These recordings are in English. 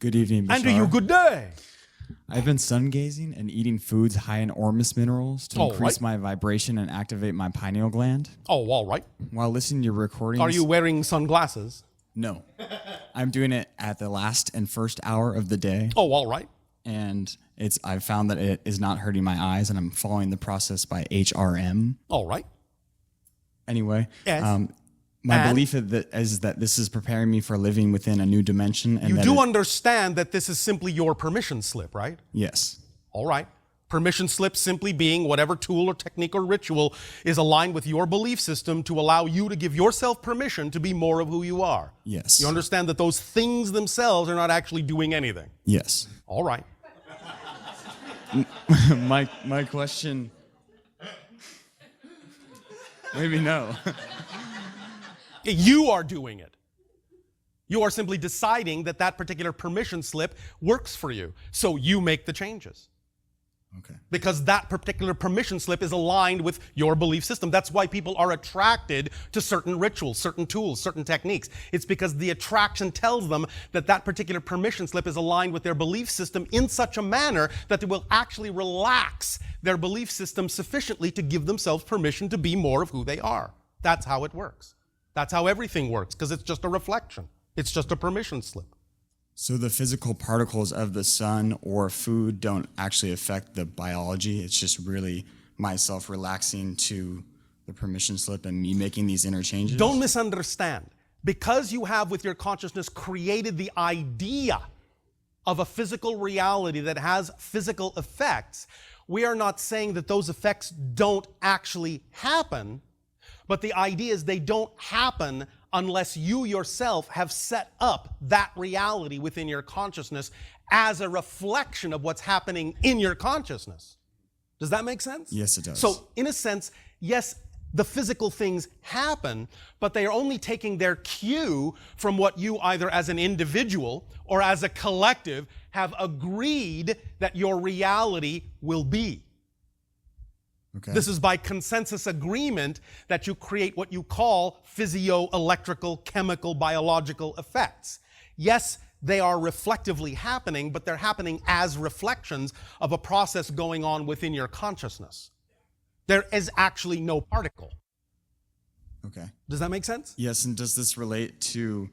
Good evening, Bashar. And to you, good day. I've been sun gazing and eating foods high in ORMUS minerals to increase my vibration and activate my pineal gland. Oh, all right. While listening to your recordings... Are you wearing sunglasses? No. I'm doing it at the last and first hour of the day. Oh, all right. And I've found that it is not hurting my eyes, and I'm following the process by HRM. All right. Anyway, yes. My belief is that this is preparing me for living within a new dimension. And you do understand that this is simply your permission slip, right? Yes. All right. Permission slip simply being whatever tool or technique or ritual is aligned with your belief system to allow you to give yourself permission to be more of who you are. Yes. You understand that those things themselves are not actually doing anything. Yes. All right. my question... Maybe no. You are doing it. You are simply deciding that that particular permission slip works for you. So you make the changes. Okay. Because that particular permission slip is aligned with your belief system. That's why people are attracted to certain rituals, certain tools, certain techniques. It's because the attraction tells them that that particular permission slip is aligned with their belief system in such a manner that they will actually relax their belief system sufficiently to give themselves permission to be more of who they are. That's how it works. That's how everything works, because it's just a reflection. It's just a permission slip. So the physical particles of the sun or food don't actually affect the biology. It's just really myself relaxing to the permission slip and me making these interchanges? Don't misunderstand. Because you have with your consciousness created the idea of a physical reality that has physical effects, we are not saying that those effects don't actually happen. But the idea is they don't happen unless you yourself have set up that reality within your consciousness as a reflection of what's happening in your consciousness. Does that make sense? Yes, it does. So, in a sense, yes, the physical things happen, but they are only taking their cue from what you either as an individual or as a collective have agreed that your reality will be. Okay. This is by consensus agreement that you create what you call physio-electrical, chemical, biological effects. Yes, they are reflectively happening, but they're happening as reflections of a process going on within your consciousness. There is actually no particle. Okay. Does that make sense? Yes, and does this relate to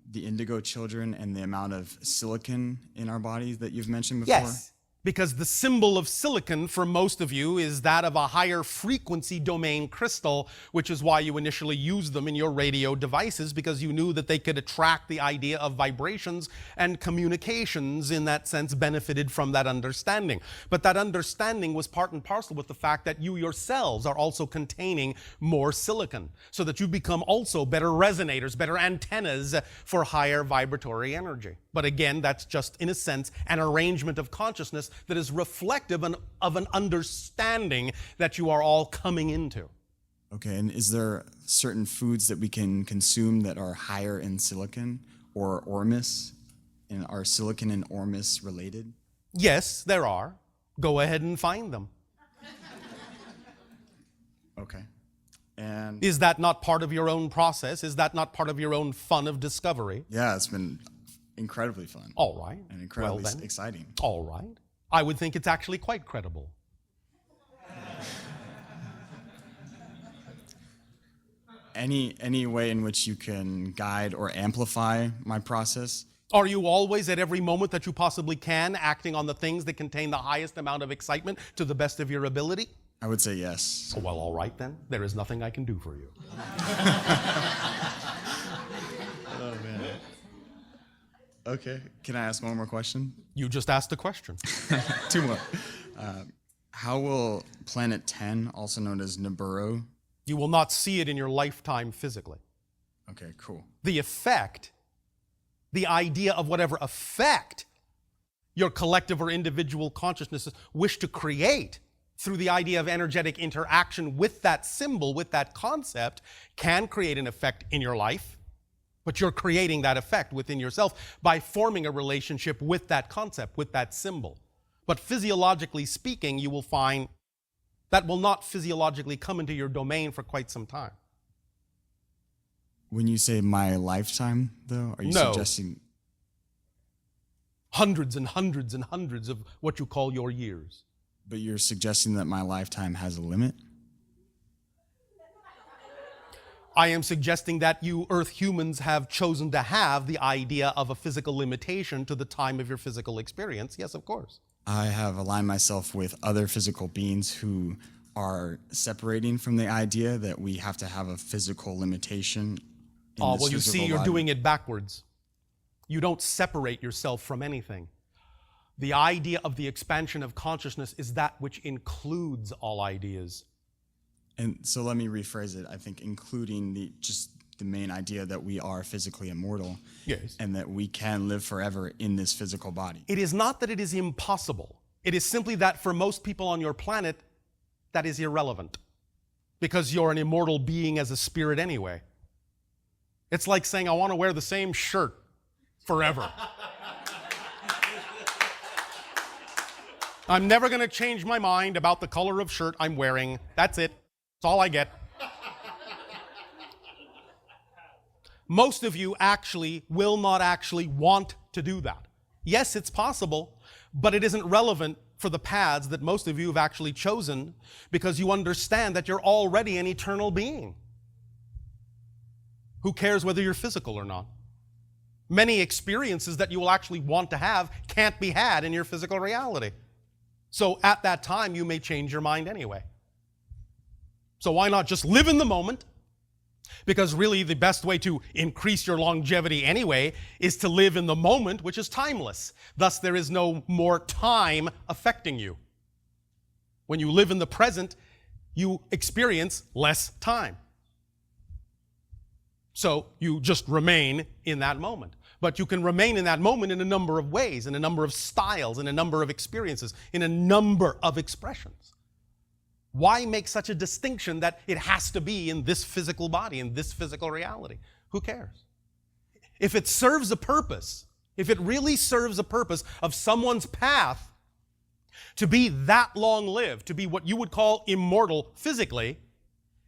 the Indigo children and the amount of silicon in our bodies that you've mentioned before? Yes. Because the symbol of silicon for most of you is that of a higher frequency domain crystal, which is why you initially used them in your radio devices, because you knew that they could attract the idea of vibrations, and communications in that sense benefited from that understanding. But that understanding was part and parcel with the fact that you yourselves are also containing more silicon, so that you become also better resonators, better antennas for higher vibratory energy. But again, that's just, in a sense, an arrangement of consciousness that is reflective of an understanding that you are all coming into. Okay, and is there certain foods that we can consume that are higher in silicon or ORMUS? And are silicon and ORMUS related? Yes, there are. Go ahead and find them. Okay. And is that not part of your own process? Is that not part of your own fun of discovery? Yeah, it's been incredibly fun. All right. And incredibly exciting. All right. I would think it's actually quite credible. Any way in which you can guide or amplify my process? Are you always at every moment that you possibly can acting on the things that contain the highest amount of excitement to the best of your ability? I would say yes. Well, all right then. There is nothing I can do for you. Oh, man. Okay. Can I ask one more question? You just asked a question. Two more. How will Planet 10, also known as Nibiru? You will not see it in your lifetime physically. Okay, cool. The effect, the idea of whatever effect your collective or individual consciousnesses wish to create through the idea of energetic interaction with that symbol, with that concept, can create an effect in your life. But you're creating that effect within yourself by forming a relationship with that concept, with that symbol. But physiologically speaking, you will find that will not physiologically come into your domain for quite some time. When you say my lifetime, though, are you suggesting... hundreds and hundreds and hundreds of what you call your years. But you're suggesting that my lifetime has a limit? I am suggesting that you Earth humans have chosen to have the idea of a physical limitation to the time of your physical experience. Yes, of course. I have aligned myself with other physical beings who are separating from the idea that we have to have a physical limitation. Oh, well, you see, you're doing it backwards. You don't separate yourself from anything. The idea of the expansion of consciousness is that which includes all ideas. And so let me rephrase it. I think including the main idea that we are physically immortal. Yes. And that we can live forever in this physical body. It is not that it is impossible. It is simply that for most people on your planet, that is irrelevant. Because you're an immortal being as a spirit anyway. It's like saying, I want to wear the same shirt forever. I'm never going to change my mind about the color of shirt I'm wearing. That's it. That's all I get. Most of you actually will not actually want to do that. Yes, it's possible, but it isn't relevant for the paths that most of you have actually chosen because you understand that you're already an eternal being. Who cares whether you're physical or not? Many experiences that you will actually want to have can't be had in your physical reality. So at that time, you may change your mind anyway. So why not just live in the moment? Because really the best way to increase your longevity anyway is to live in the moment, which is timeless. Thus, there is no more time affecting you. When you live in the present, you experience less time. So you just remain in that moment. But you can remain in that moment in a number of ways, in a number of styles, in a number of experiences, in a number of expressions. Why make such a distinction that it has to be in this physical body, in this physical reality? Who cares? If it serves a purpose, if it really serves a purpose of someone's path to be that long-lived, to be what you would call immortal physically,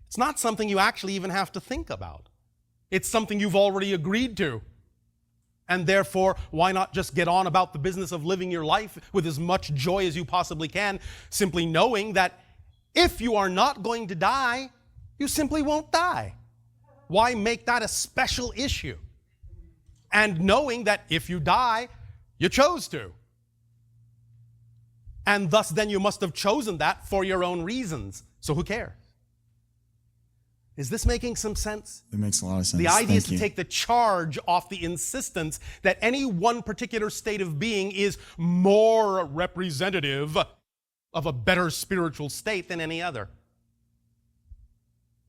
it's not something you actually even have to think about. It's something you've already agreed to. And therefore, why not just get on about the business of living your life with as much joy as you possibly can, simply knowing that if you are not going to die, you simply won't die. Why make that a special issue? And knowing that if you die, you chose to. And thus then you must have chosen that for your own reasons. So who cares? Is this making some sense? It makes a lot of sense. The idea is to take the charge off the insistence that any one particular state of being is more representative of a better spiritual state than any other.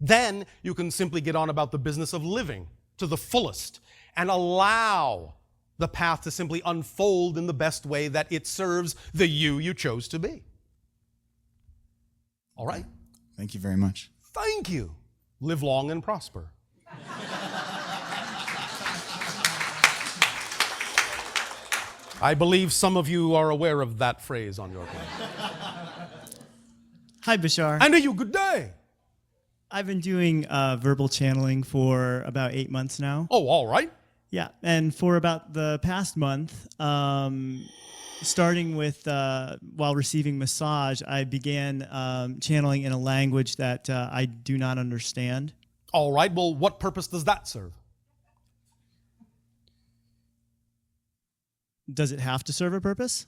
Then you can simply get on about the business of living to the fullest and allow the path to simply unfold in the best way that it serves the you chose to be. All right? Thank you very much. Thank you. Live long and prosper. I believe some of you are aware of that phrase on your planet. Hi, Bashar. And to you, good day. I've been doing verbal channeling for about 8 months now. Oh, all right. Yeah, and for about the past month, starting with while receiving massage, I began channeling in a language that I do not understand. All right. Well, what purpose does that serve? Does it have to serve a purpose?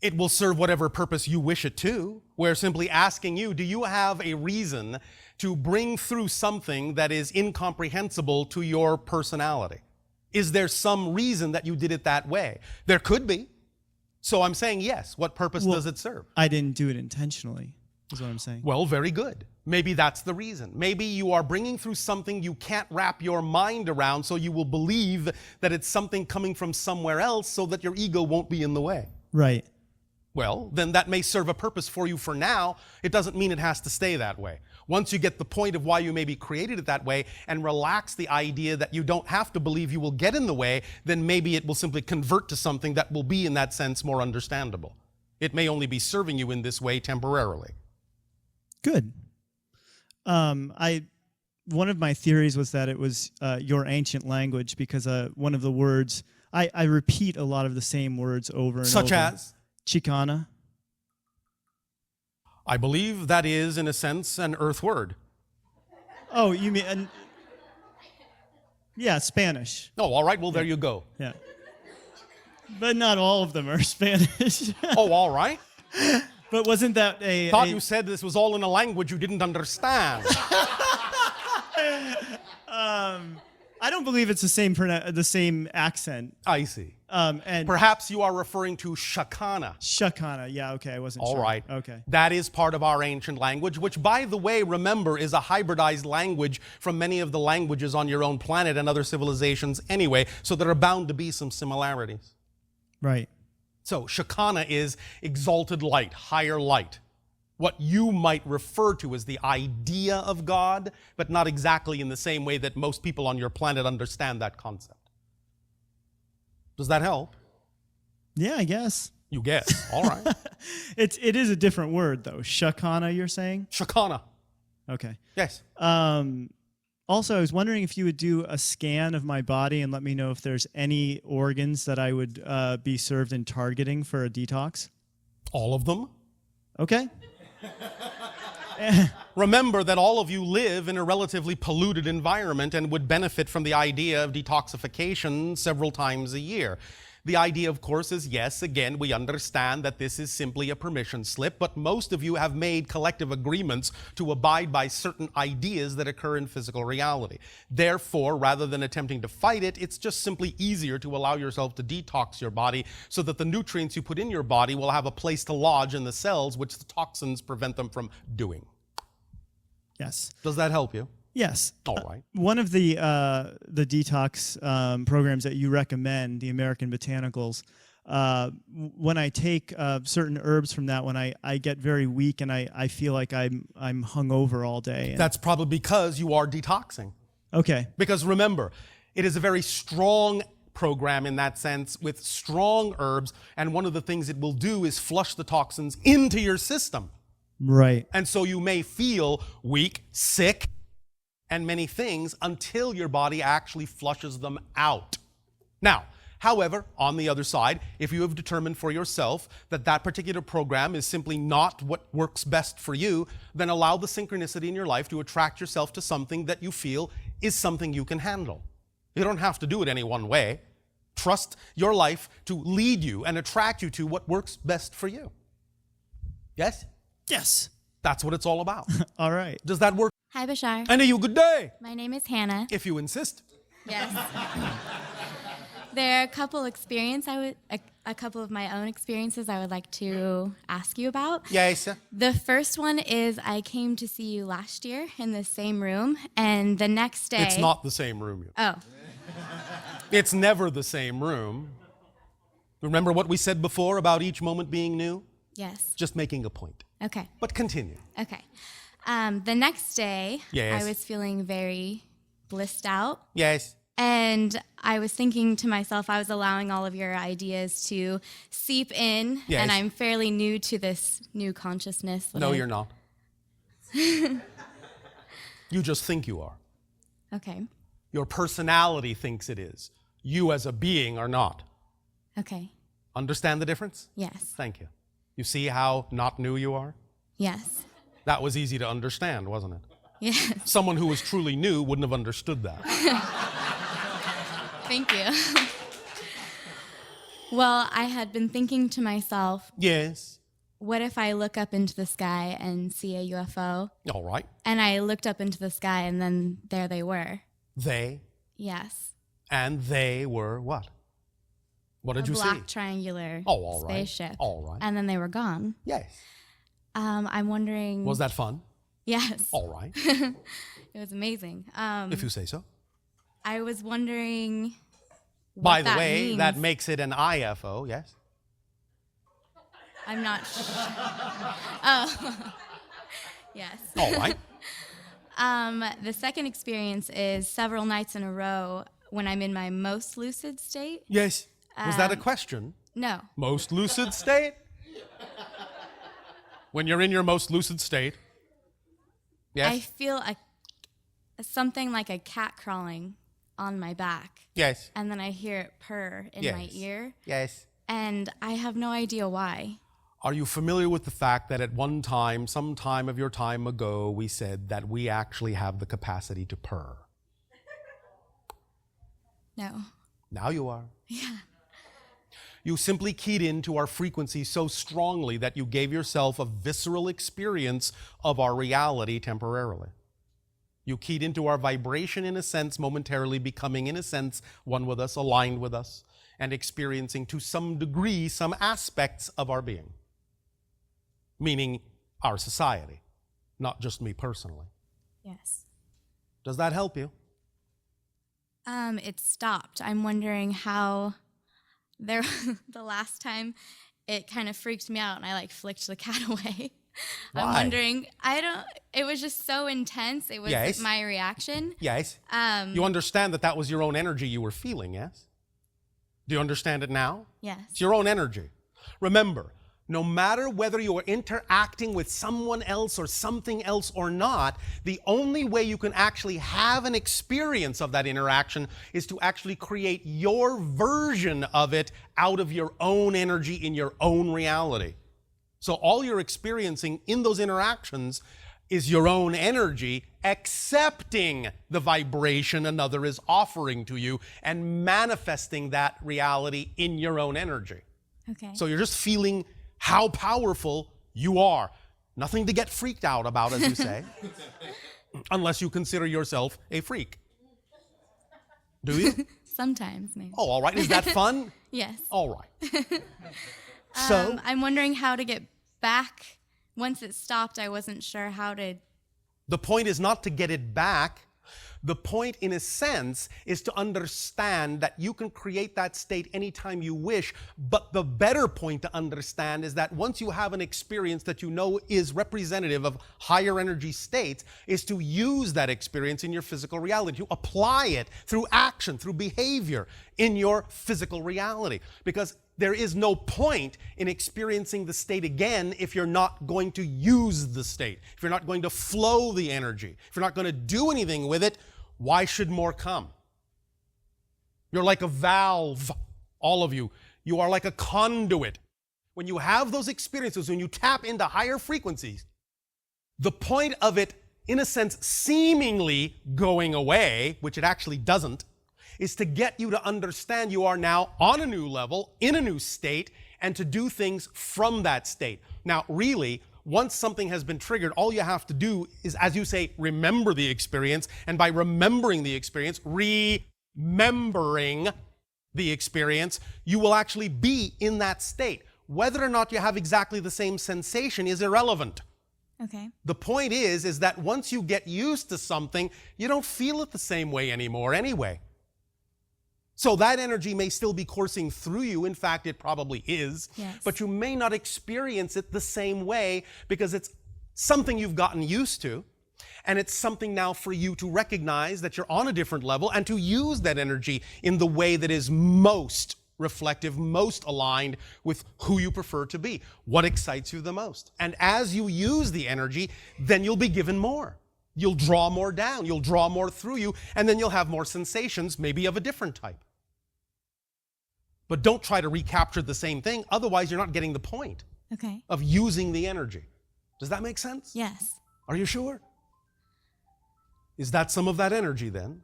It will serve whatever purpose you wish it to. We're simply asking you, do you have a reason to bring through something that is incomprehensible to your personality? Is there some reason that you did it that way? There could be. So I'm saying yes. What purpose does it serve? I didn't do it intentionally, is what I'm saying. Well, very good. Maybe that's the reason. Maybe you are bringing through something you can't wrap your mind around, so you will believe that it's something coming from somewhere else so that your ego won't be in the way. Right. Well, then that may serve a purpose for you for now. It doesn't mean it has to stay that way. Once you get the point of why you maybe created it that way and relax the idea that you don't have to believe you will get in the way, then maybe it will simply convert to something that will be in that sense more understandable. It may only be serving you in this way temporarily. Good. One of my theories was that it was your ancient language because one of the words I repeat a lot of the same words over and over. Such as? Chicana. I believe that is, in a sense, an earth word. Oh, you mean... yeah, Spanish. Oh, all right. Well, there you go. Yeah. But not all of them are Spanish. Oh, all right. But wasn't that a... Thought you said this was all in a language you didn't understand. I don't believe it's the same accent. I see. And Perhaps you are referring to Chicana. Chicana. Yeah, okay, I wasn't sure. All right. Okay. That is part of our ancient language, which, by the way, remember, is a hybridized language from many of the languages on your own planet and other civilizations anyway, so there are bound to be some similarities. Right. So Chicana is exalted light, higher light. What you might refer to as the idea of God, but not exactly in the same way that most people on your planet understand that concept. Does that help? Yeah, I guess. You guess. All right. It is a different word though. Chicana, you're saying? Chicana. Okay. Yes. Also, I was wondering if you would do a scan of my body and let me know if there's any organs that I would be served in targeting for a detox. All of them? Okay. Remember that all of you live in a relatively polluted environment and would benefit from the idea of detoxification several times a year. The idea, of course, is yes, again, we understand that this is simply a permission slip, but most of you have made collective agreements to abide by certain ideas that occur in physical reality. Therefore, rather than attempting to fight it, it's just simply easier to allow yourself to detox your body so that the nutrients you put in your body will have a place to lodge in the cells, which the toxins prevent them from doing. Yes. Does that help you? Yes. All right. One of the detox programs that you recommend, the American Botanicals, when I take certain herbs from that one, I get very weak and I feel like I'm hungover all day. That's probably because you are detoxing. Okay. Because remember, it is a very strong program in that sense with strong herbs, and one of the things it will do is flush the toxins into your system. Right. And so you may feel weak, sick, and many things until your body actually flushes them out. Now, however, on the other side, if you have determined for yourself that that particular program is simply not what works best for you, then allow the synchronicity in your life to attract yourself to something that you feel is something you can handle. You don't have to do it any one way. Trust your life to lead you and attract you to what works best for you. Yes? Yes. That's what it's all about. All right. Does that work? Hi, Bashar. And you good day, My name is Hannah. if you insist. Yes. There are a couple a couple of my own experiences I would like to ask you about. Yes. The first one is I came to see you last year in the same room, and the next day. It's not the same room. Oh. It's never the same room. Remember what we said before about each moment being new? Yes. Just making a point. Okay. But continue. Okay. The next day, Yes. I was feeling very blissed out. Yes. And I was thinking to myself, I was allowing all of your ideas to seep in. Yes. And I'm fairly new to this new consciousness. No, you're not. You just think you are. Okay. Your personality thinks it is. You as a being are not. Okay. Understand the difference? Yes. Thank you. You see how not new you are? Yes. That was easy to understand, wasn't it? Yes. Someone who was truly new wouldn't have understood that. Thank you. Well, I had been thinking to myself, Yes. what if I look up into the sky and see a UFO? All right. And I looked up into the sky and then there they were. They Yes. and they were what? What did A you black see? triangular Oh, all right. spaceship. All right. And then they were gone. Yes. I'm wondering. Was that fun? Yes. All right. It was amazing. If you say so. I was wondering. By what the that way, means. that makes it an IFO, yes? I'm not sure. Oh. Yes. All right. The second experience is several nights in a row when I'm in my most lucid state. Yes. Was that a question? No. Most lucid state? When you're in your most lucid state. Yes? I feel something like a cat crawling on my back. Yes. And then I hear it purr in my ear. Yes. And I have no idea why. Are you familiar with the fact that at one time, some time of your time ago, we said that we actually have the capacity to purr? No. Now you are. Yeah. You simply keyed into our frequency so strongly that you gave yourself a visceral experience of our reality temporarily. You keyed into our vibration in a sense, momentarily becoming in a sense one with us, aligned with us, and experiencing to some degree some aspects of our being. Meaning our society, not just me personally. Yes. Does that help you? It stopped. I'm wondering how the last time it kind of freaked me out and I flicked the cat away. Why? I'm wondering, it was just so intense. It was my reaction. Yes. You understand that was your own energy you were feeling, yes? Do you understand it now? Yes. It's your own energy. Remember, no matter whether you are interacting with someone else or something else or not, the only way you can actually have an experience of that interaction is to actually create your version of it out of your own energy in your own reality. So all you're experiencing in those interactions is your own energy accepting the vibration another is offering to you and manifesting that reality in your own energy. Okay. So you're just feeling how powerful you are. Nothing to get freaked out about, as you say, unless you consider yourself a freak. Do you? Sometimes, maybe. Oh, all right. Is that fun? Yes. All right. So I'm wondering how to get back. Once it stopped, I wasn't sure how to. the point is not to get it back. The point, in a sense, is to understand that you can create that state anytime you wish. But the better point to understand is that once you have an experience that you know is representative of higher energy states, is to use that experience in your physical reality, to apply it through action, through behavior in your physical reality. Because there is no point in experiencing the state again if you're not going to use the state, if you're not going to flow the energy, if you're not going to do anything with it. Why should more come? You're like a valve, all of you. You are like a conduit. When you have those experiences, when you tap into higher frequencies, the point of it, in a sense, seemingly going away, which it actually doesn't, is to get you to understand you are now on a new level, in a new state, and to do things from that state. Now, really, once something has been triggered, all you have to do is, as you say, remember the experience. And by remembering the experience, remembering the experience, you will actually be in that state. Whether or not you have exactly the same sensation is irrelevant. Okay. The point is that once you get used to something, you don't feel it the same way anymore anyway. So that energy may still be coursing through you. In fact, it probably is. Yes. But you may not experience it the same way because it's something you've gotten used to. And it's something now for you to recognize that you're on a different level and to use that energy in the way that is most reflective, most aligned with who you prefer to be, what excites you the most. And as you use the energy, then you'll be given more. You'll draw more down, you'll draw more through you, and then you'll have more sensations, maybe of a different type. But don't try to recapture the same thing, otherwise you're not getting the point Okay. of using the energy. Does that make sense? Yes. Are you sure? Is that some of that energy then?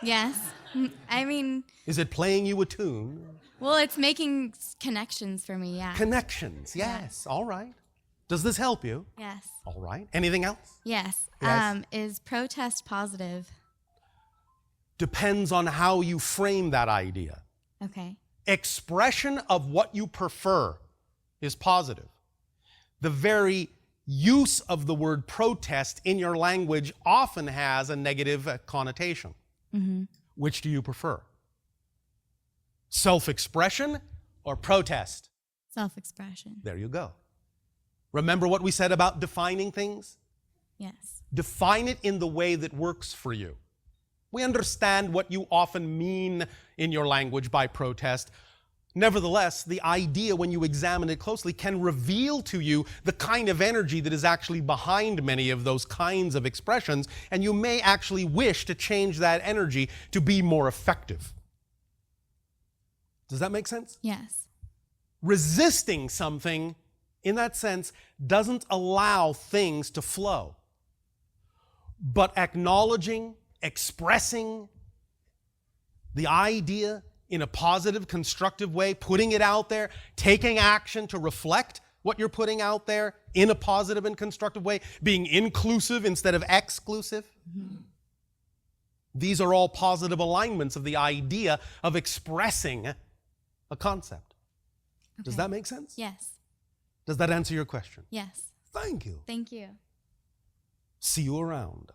Yes. I mean, Is it playing you a tune? well, it's making connections for me, yeah. Connections, yes, all right. Does this help you? Yes. All right. Anything else? Yes. Yes. Is protest positive? Depends on how you frame that idea. Okay. Expression of what you prefer is positive. The very use of the word protest in your language often has a negative connotation. Mm-hmm. Which do you prefer? Self-expression or protest? Self-expression. There you go. Remember what we said about defining things? Yes. Define it in the way that works for you. We understand what you often mean in your language by protest. Nevertheless, the idea, when you examine it closely, can reveal to you the kind of energy that is actually behind many of those kinds of expressions, and you may actually wish to change that energy to be more effective. Does that make sense? Yes. Resisting something, in that sense, doesn't allow things to flow. But acknowledging, expressing the idea in a positive, constructive way, putting it out there, taking action to reflect what you're putting out there in a positive and constructive way, being inclusive instead of exclusive. Mm-hmm. These are all positive alignments of the idea of expressing a concept. Okay. Does that make sense? Yes. Does that answer your question? Yes. Thank you. Thank you. See you around.